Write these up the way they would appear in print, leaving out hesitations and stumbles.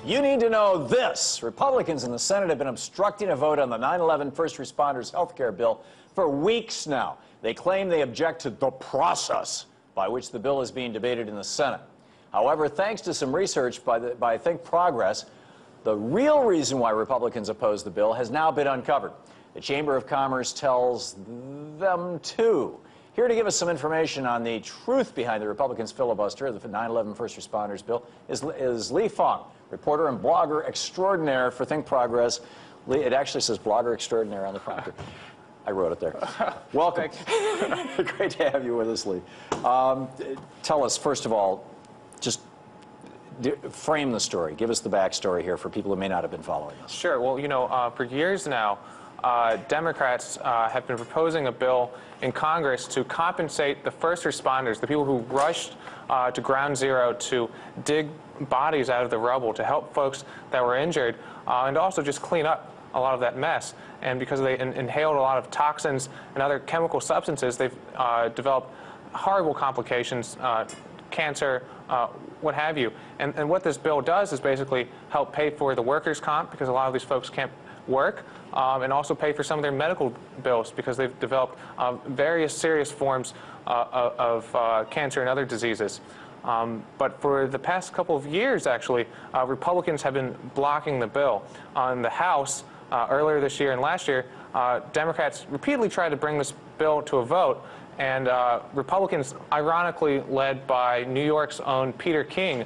You need to know this. Republicans in the Senate have been obstructing a vote on the 9/11 first responders health care bill for weeks now. They claim they object to the process by which the bill is being debated in the Senate. However, thanks to some research by Think Progress, the real reason why Republicans oppose the bill has now been uncovered. The Chamber of Commerce tells them too. Here to give us some information on the truth behind the Republicans' filibuster of the 9/11 first responders bill is Lee Fang, reporter and blogger extraordinaire for Think Progress. Lee, it actually says blogger extraordinaire on the prompter. I wrote it there. Welcome. Great to have you with us, Lee. Tell us, first of all, just frame the story. Give us the backstory here for people who may not have been following us. Sure. Well, you know, for years now, Democrats have been proposing a bill in Congress to compensate the first responders, the people who rushed to ground zero to dig bodies out of the rubble, to help folks that were injured, and also just clean up a lot of that mess. And because they inhaled a lot of toxins and other chemical substances, they've developed horrible complications, cancer, what have you. And what this bill does is basically help pay for the workers' comp, because a lot of these folks can't work, and also pay for some of their medical bills because they've developed various serious forms of cancer and other diseases. But for the past couple of years, actually, Republicans have been blocking the bill. On the House, earlier this year and last year, Democrats repeatedly tried to bring this bill to a vote, and Republicans, ironically led by New York's own Peter King,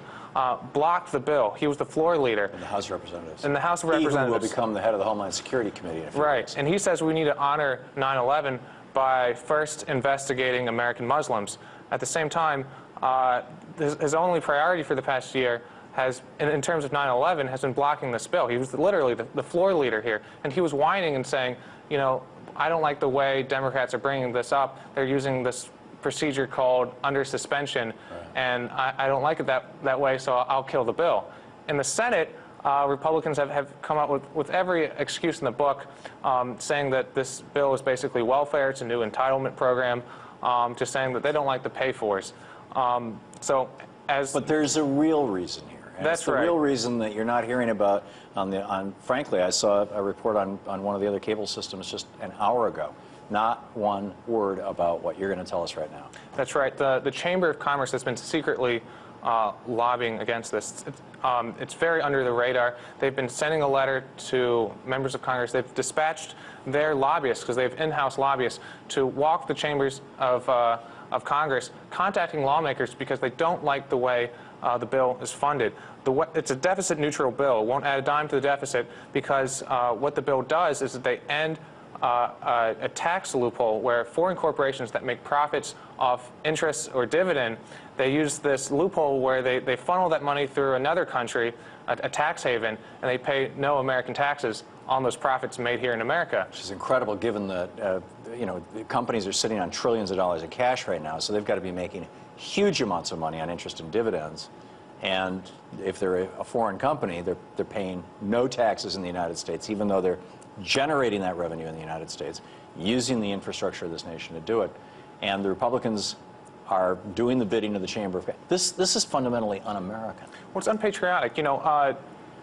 blocked the bill. He was the floor leader. In the House of Representatives. In the House of Representatives. He will become the head of the Homeland Security Committee in a few weeks. And he says we need to honor 9/11 by first investigating American Muslims. At the same time, his only priority for the past year has, in terms of 9/11, has been blocking this bill. He was literally the floor leader here, and he was whining and saying, you know, I don't like the way Democrats are bringing this up. They're using this procedure called under suspension, and I don't like it that way, so I'll kill the bill. In the Senate, Republicans have come up with every excuse in the book, saying that this bill is basically welfare. It's a new entitlement program, just saying that they don't like the pay-fors. But there's a real reason here. And That's it's the real reason that you're not hearing about frankly, I saw a report on one of the other cable systems just an hour ago. Not one word about what you're going to tell us right now. That's right. The Chamber of Commerce has been secretly lobbying against this. It's very under the radar. They've been sending a letter to members of Congress. They've dispatched their lobbyists, because they have in-house lobbyists, to walk the chambers of Congress, contacting lawmakers because they don't like the way the bill is funded. It's a deficit-neutral bill. It won't add a dime to the deficit, because what the bill does is that they end a tax loophole where foreign corporations that make profits off interest or dividend, they use this loophole where they funnel that money through another country, a tax haven, and they pay no American taxes on those profits made here in America. Which is incredible, given that you know, the companies are sitting on trillions of dollars in cash right now, so they've got to be making huge amounts of money on interest and dividends. And if they're a foreign company, they're paying no taxes in the United States, even though they're generating that revenue in the United States, using the infrastructure of this nation to do it. And the Republicans are doing the bidding of the Chamber of Commerce. This is fundamentally un-American. Well, it's unpatriotic. You know,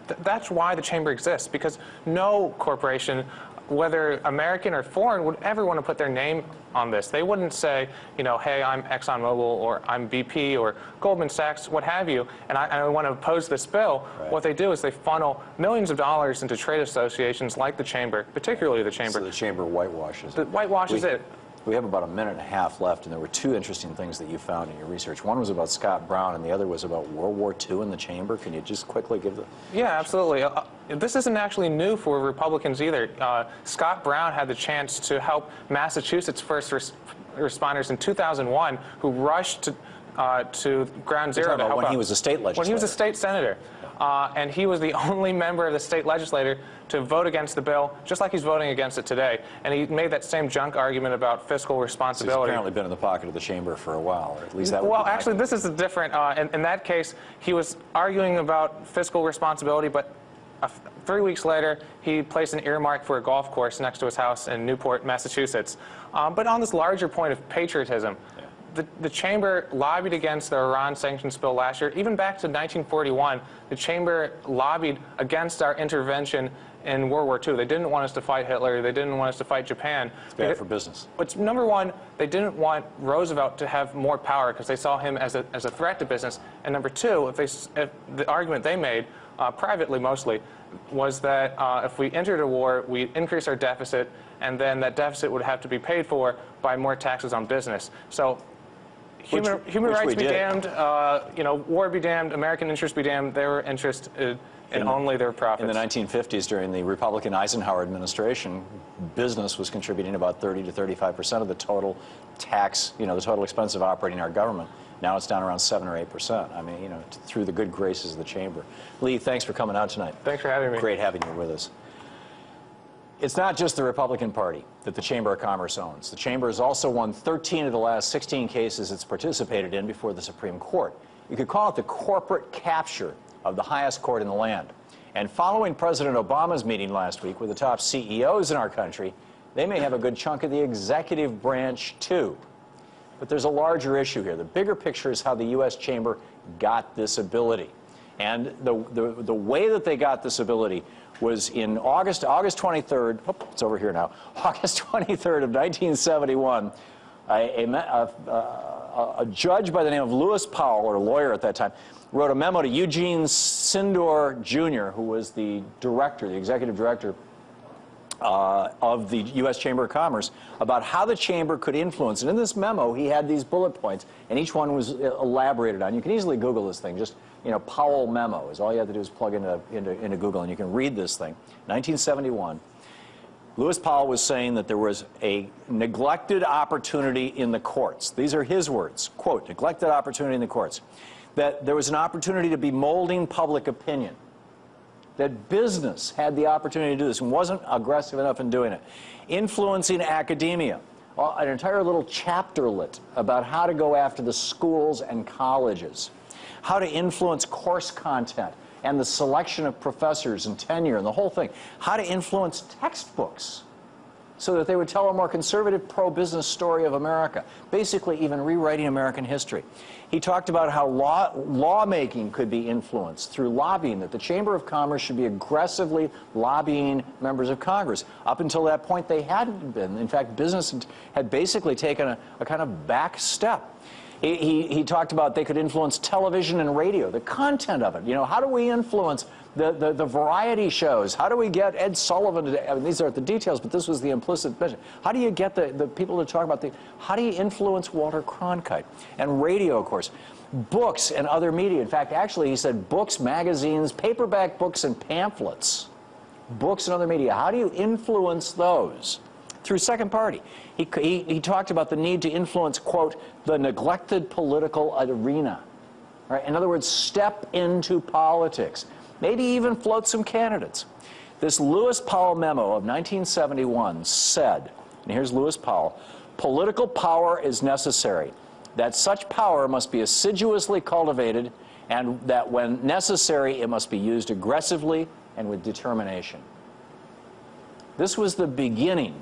that's why the Chamber exists, because no corporation, whether American or foreign, would ever want to put their name on this. They wouldn't say, you know, hey, I'm ExxonMobil, or I'm BP, or Goldman Sachs, what have you, and I want to oppose this bill. Right. What they do is they funnel millions of dollars into trade associations like the Chamber, particularly the Chamber. So the Chamber whitewashes it. Whitewashes it. We have about a minute and a half left, and there were two interesting things that you found in your research. One was about Scott Brown, and the other was about World War II in the Chamber. Can you just quickly give the... Yeah, absolutely. This isn't actually new for Republicans either. Scott Brown had the chance to help Massachusetts first responders in 2001 who rushed to ground zero to help when out. he was a state legislator. When he was a state senator. And he was the only member of the state legislature to vote against the bill, just like he's voting against it today. And he made that same junk argument about fiscal responsibility. So he's apparently been in the pocket of the Chamber for a while, or at least that would Well, be actually, this is a different. In that case, he was arguing about fiscal responsibility, but 3 weeks later, he placed an earmark for a golf course next to his house in Newport, Massachusetts. But on this larger point of patriotism, the Chamber lobbied against the Iran sanctions bill last year. Even back to 1941, the Chamber lobbied against our intervention in World War II. They didn't want us to fight Hitler. They didn't want us to fight Japan. It's bad for business. But number one, they didn't want Roosevelt to have more power because they saw him as a threat to business. And number two, if the argument they made, privately mostly, was that if we entered a war, we'd increase our deficit, and then that deficit would have to be paid for by more taxes on business. So human rights be damned, war be damned, American interests be damned. They were interested in only their profits. In the 1950s, during the Republican Eisenhower administration, business was contributing about 30 to 35% of the total tax, the total expense of operating our government. Now it's down around 7 or 8%. I mean, through the good graces of the Chamber. Lee, thanks for coming out tonight. Thanks for having me. Great having you with us. It's not just the Republican Party that the Chamber of Commerce owns. The Chamber has also won 13 of the last 16 cases it's participated in before the Supreme Court. You could call it the corporate capture of the highest court in the land. And following President Obama's meeting last week with the top CEOs in our country, they may have a good chunk of the executive branch too. But there's a larger issue here. The bigger picture is how the U.S. Chamber got this ability. And the way that they got this ability was in August 23rd, it's over here now, August 23rd of 1971, a judge by the name of Lewis Powell, or a lawyer at that time, wrote a memo to Eugene Sindor, Jr., who was the director, the executive director of the U.S. Chamber of Commerce, about how the Chamber could influence. And in this memo, he had these bullet points, and each one was elaborated on. You can easily Google this thing. Just, Powell memo is all you have to do is plug into Google, and you can read this thing. 1971, Lewis Powell was saying that there was a neglected opportunity in the courts. These are his words, quote, neglected opportunity in the courts. That there was an opportunity to be molding public opinion. That business had the opportunity to do this and wasn't aggressive enough in doing it. Influencing academia. An entire little chapterlet about how to go after the schools and colleges. How to influence course content and the selection of professors and tenure and the whole thing. How to influence textbooks so that they would tell a more conservative, pro-business story of America. Basically, even rewriting American history. He talked about how lawmaking could be influenced through lobbying, that the Chamber of Commerce should be aggressively lobbying members of Congress. Up until that point, they hadn't been. In fact, business had basically taken a kind of back step. He talked about they could influence television and radio, the content of it. How do we influence the variety shows? How do we get Ed Sullivan to, I mean, these aren't the details, but this was the implicit mention. How do you get the people to talk about how do you influence Walter Cronkite? And radio, of course. Books and other media. In fact, actually, he said books, magazines, paperback books, and pamphlets. Books and other media. How do you influence those? Through second party. He talked about the need to influence, quote, the neglected political arena. Right? In other words, step into politics. Maybe even float some candidates. This Lewis Powell memo of 1971 said, and here's Lewis Powell, political power is necessary, that such power must be assiduously cultivated, and that when necessary, it must be used aggressively and with determination. This was the beginning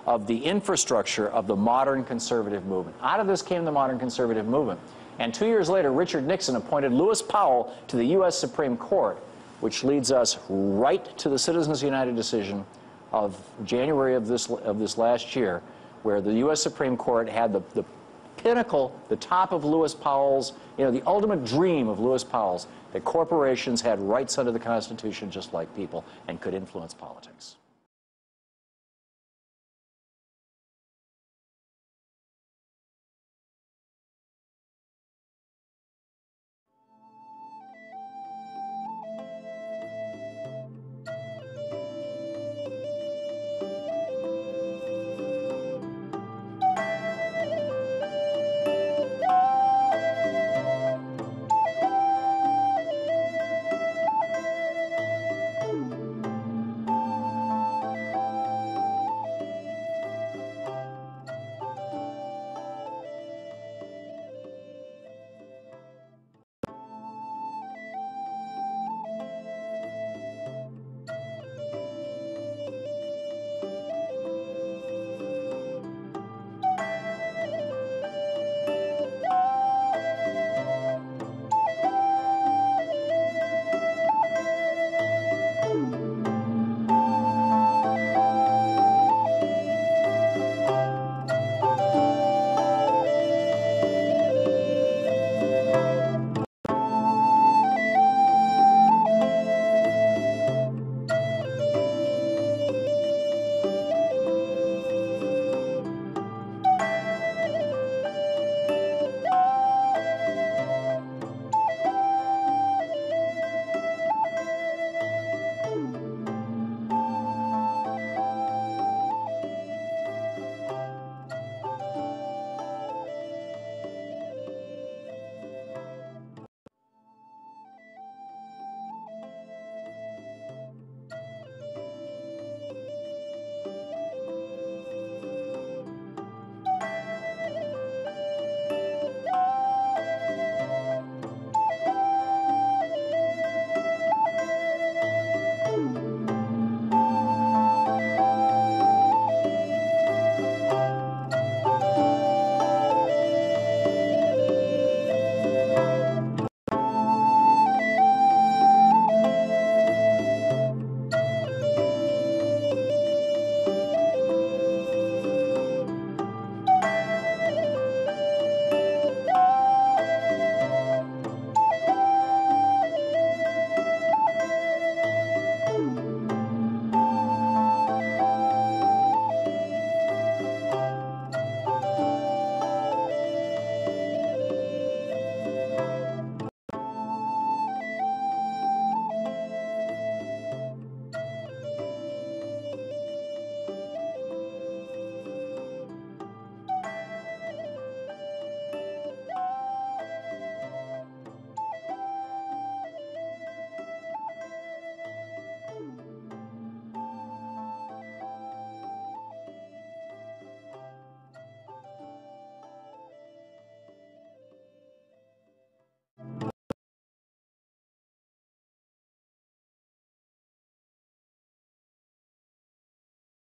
of the infrastructure of the modern conservative movement. Out of this came the modern conservative movement. And 2 years later, Richard Nixon appointed Lewis Powell to the U.S. Supreme Court, which leads us right to the Citizens United decision of January of this last year, where the U.S. Supreme Court had the pinnacle, the top of Lewis Powell's, the ultimate dream of Lewis Powell's, that corporations had rights under the Constitution just like people and could influence politics.